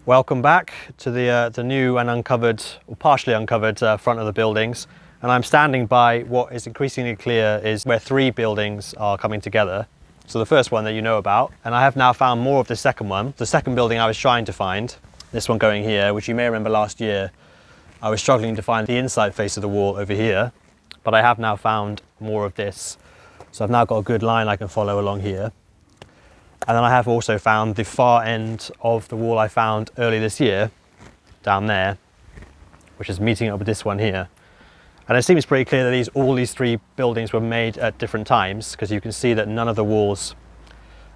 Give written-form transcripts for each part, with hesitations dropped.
Welcome back to the new and uncovered, or partially uncovered front of the buildings. And I'm standing by what is increasingly clear is where three buildings are coming together. So the first one that you know about, and I have now found more of the second one. The second building I was trying to find, this one going here, which you may remember last year, I was struggling to find the inside face of the wall over here, but I have now found more of this. So I've now got a good line I can follow along here. And then I have also found the far end of the wall I found early this year, down there, which is meeting up with this one here. And it seems pretty clear that all these three buildings were made at different times, because you can see that none of the walls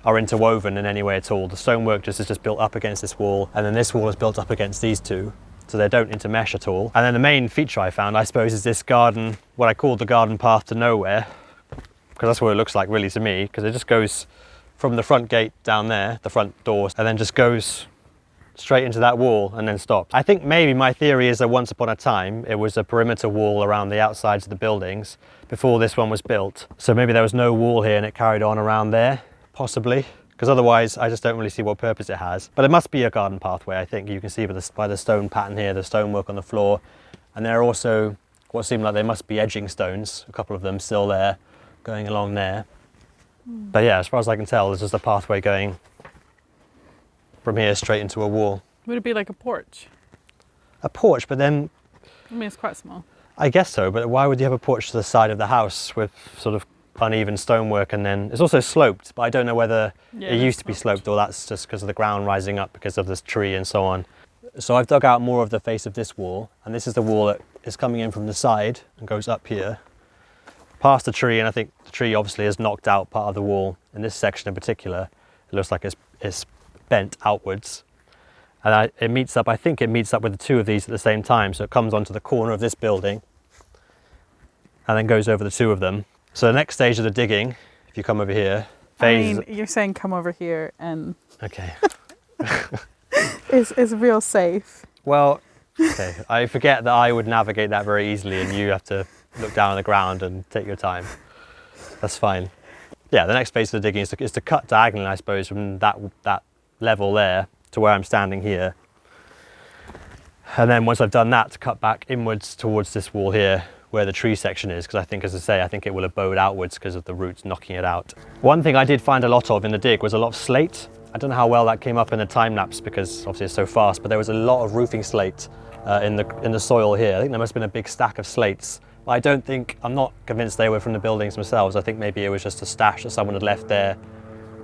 are interwoven in any way at all. The stonework is just built up against this wall, and then this wall is built up against these two, so they don't intermesh at all. And then the main feature I found, I suppose, is this garden, what I call the garden path to nowhere, because that's what it looks like really to me, because it just goes from the front gate down there, the front door, and then just goes straight into that wall and then stops. I think maybe my theory is that once upon a time it was a perimeter wall around the outsides of the buildings before this one was built. So maybe there was no wall here and it carried on around there, possibly, because otherwise I just don't really see what purpose it has. But it must be a garden pathway, I think. You can see by the stone pattern here, the stonework on the floor, and there are also what seem like they must be edging stones, a couple of them still there, going along there. But yeah, as far as I can tell, there's just a pathway going from here straight into a wall. Would it be like a porch? A porch, but then... I mean, it's quite small. I guess so, but why would you have a porch to the side of the house with sort of uneven stonework, and then it's also sloped, but I don't know whether it used to be sloped or that's just because of the ground rising up because of this tree and so on. So I've dug out more of the face of this wall, and this is the wall that is coming in from the side and goes up here past the tree, and I think the tree obviously has knocked out part of the wall. In this section in particular, it looks like it's bent outwards. And it meets up, I think it meets up with the two of these at the same time. So it comes onto the corner of this building and then goes over the two of them. So the next stage of the digging, if you come over here, phase... I mean, you're saying come over here and... Okay. It's real safe. Well, okay. I forget that I would navigate that very easily and you have to look down on the ground and take your time. That's fine. Yeah, the next phase of the digging is to cut diagonally, I suppose, from that level there to where I'm standing here. And then once I've done that, to cut back inwards towards this wall here, where the tree section is, because I think, as I say, I think it will abode outwards because of the roots knocking it out. One thing I did find a lot of in the dig was a lot of slate. I don't know how well that came up in the time lapse because obviously it's so fast, but there was a lot of roofing slate in the soil here. I think there must have been a big stack of slates. I'm not convinced they were from the buildings themselves. I think maybe it was just a stash that someone had left there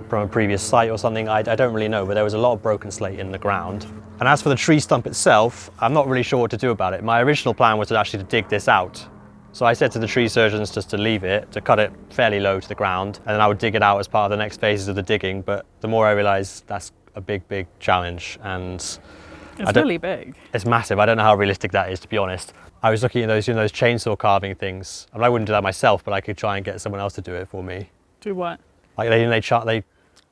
from a previous site or something. I don't really know, but there was a lot of broken slate in the ground. And as for the tree stump itself, I'm not really sure what to do about it. My original plan was to dig this out. So I said to the tree surgeons just to leave it, to cut it fairly low to the ground, and then I would dig it out as part of the next phases of the digging. But the more I realised that's a big, big challenge, and it's really big. It's massive. I don't know how realistic that is, to be honest. I was looking at those chainsaw carving things. I mean, I wouldn't do that myself, but I could try and get someone else to do it for me. Do what? Like they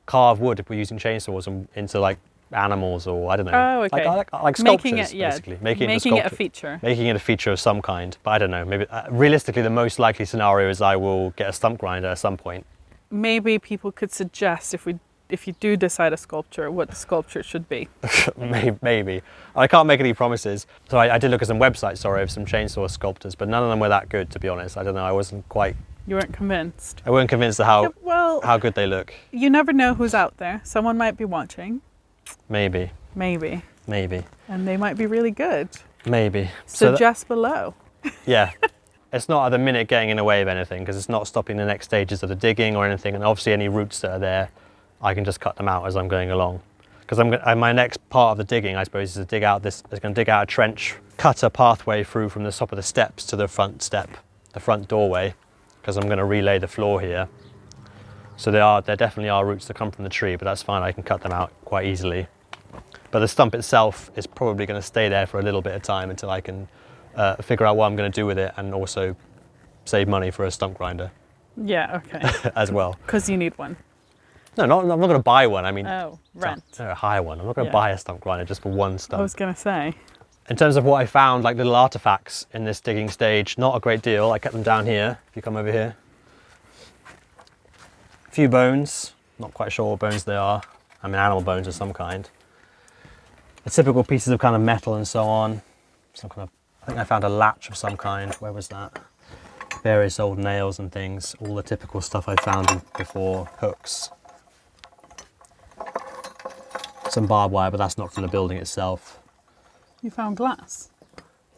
carve wood if we're using chainsaws into like animals, or I don't know. Oh, okay. Like sculptures, basically. Making it a feature. Making it a feature of some kind. But I don't know. Maybe realistically, the most likely scenario is I will get a stump grinder at some point. Maybe people could suggest if you do decide a sculpture, what the sculpture should be. Maybe. I can't make any promises. So I did look at some websites, of some chainsaw sculptors, but none of them were that good, to be honest. I don't know, I wasn't quite... You weren't convinced? I weren't convinced of how good they look. You never know who's out there. Someone might be watching. Maybe. And they might be really good. Maybe. Suggest below. Yeah. It's not at the minute getting in the way of anything, because it's not stopping the next stages of the digging or anything, and obviously any roots that are there, I can just cut them out as I'm going along. Because my next part of the digging, I suppose, is to dig out a trench, cut a pathway through from the top of the steps to the front step, the front doorway, because I'm going to relay the floor here. So there definitely are roots that come from the tree, but that's fine, I can cut them out quite easily. But the stump itself is probably going to stay there for a little bit of time until I can figure out what I'm going to do with it, and also save money for a stump grinder. Yeah, okay. As well. Because you need one. No, I'm not going to buy one. I mean, rent. Hire one. I'm not going to buy a stump grinder just for one stump. I was going to say. In terms of what I found, like little artifacts in this digging stage, not a great deal. I kept them down here, if you come over here. A few bones, not quite sure what bones they are. I mean, animal bones of some kind. the typical pieces of kind of metal and so on. Some kind of, I think I found a latch of some kind. Where was that? Various old nails and things. All the typical stuff I found before. Hooks. Some barbed wire, but that's not from the building itself. You found glass?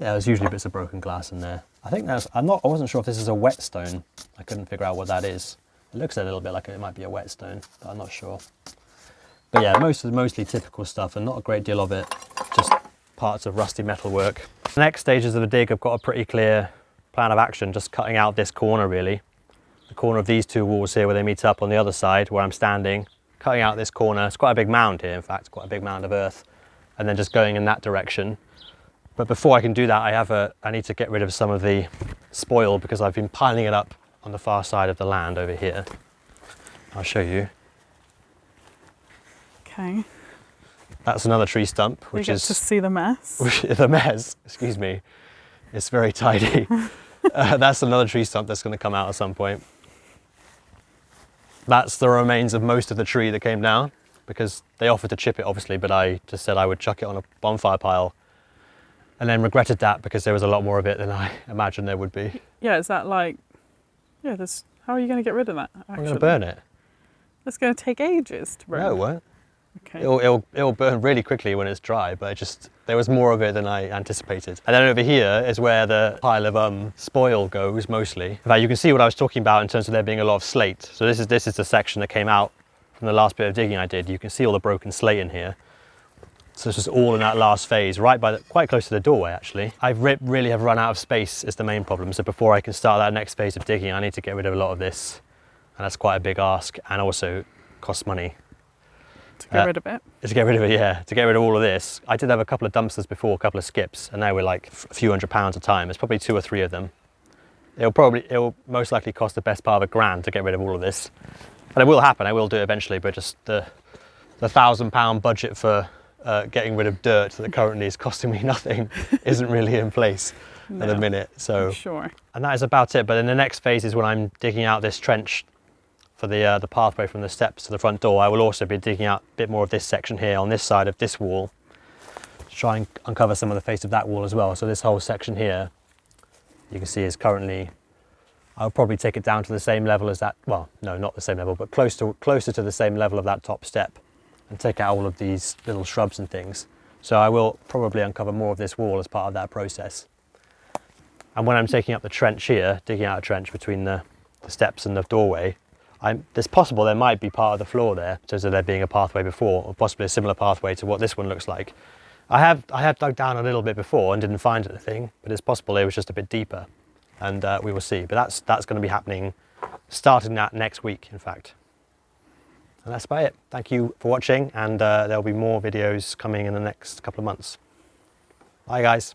Yeah, there's usually bits of broken glass in there. I think that's, I wasn't sure if this is a whetstone. I couldn't figure out what that is. It looks a little bit like it might be a whetstone, but I'm not sure. But yeah, mostly typical stuff and not a great deal of it, just parts of rusty metal work. The next stages of the dig, I've got a pretty clear plan of action, just cutting out this corner really. The corner of these two walls here where they meet up on the other side where I'm standing, cutting out this corner. It's quite a big mound here, in fact, quite a big mound of earth, and then just going in that direction. But before I can do that, I need to get rid of some of the spoil because I've been piling it up on the far side of the land over here. I'll show you. Okay. That's another tree stump, which is to see the mess. The mess. Excuse me. It's very tidy. That's another tree stump that's going to come out at some point. That's the remains of most of the tree that came down because they offered to chip it, obviously, but I just said I would chuck it on a bonfire pile. And then regretted that because there was a lot more of it than I imagined there would be. Yeah, is that like, yeah, how are you going to get rid of that, actually? I'm going to burn it. It's going to take ages to burn. No, it won't. Okay. It'll burn really quickly when it's dry, but there was more of it than I anticipated. And then over here is where the pile of spoil goes mostly. In fact, you can see what I was talking about in terms of there being a lot of slate. So this is the section that came out from the last bit of digging I did. You can see all the broken slate in here. So this was all in that last phase, quite close to the doorway actually. I really have run out of space is the main problem. So before I can start that next phase of digging, I need to get rid of a lot of this. And that's quite a big ask and also costs money. To get rid of it? To get rid of it, yeah. To get rid of all of this. I did have a couple of dumpsters before, a couple of skips, and they were like a few £100s a time. It's probably 2 or 3 of them. It'll most likely cost the best part of £1,000 to get rid of all of this. And it will happen, I will do it eventually, but just the £1,000 budget for getting rid of dirt that currently is costing me nothing isn't really in place at the minute. So, sure. And that is about it. But in the next phase is when I'm digging out this trench for the pathway from the steps to the front door. I will also be digging out a bit more of this section here on this side of this wall to try and uncover some of the face of that wall as well. So this whole section here, you can see is currently, I'll probably take it down to the same level as that, well, no, not the same level, but closer to the same level of that top step and take out all of these little shrubs and things. So I will probably uncover more of this wall as part of that process. And when I'm taking up the trench here, digging out a trench between the steps and the doorway, it's possible there might be part of the floor there, so there being a pathway before, or possibly a similar pathway to what this one looks like. I have dug down a little bit before and didn't find anything, but it's possible it was just a bit deeper, and we will see. But that's going to be happening starting that next week, in fact. And that's about it. Thank you for watching, and there'll be more videos coming in the next couple of months. Bye, guys.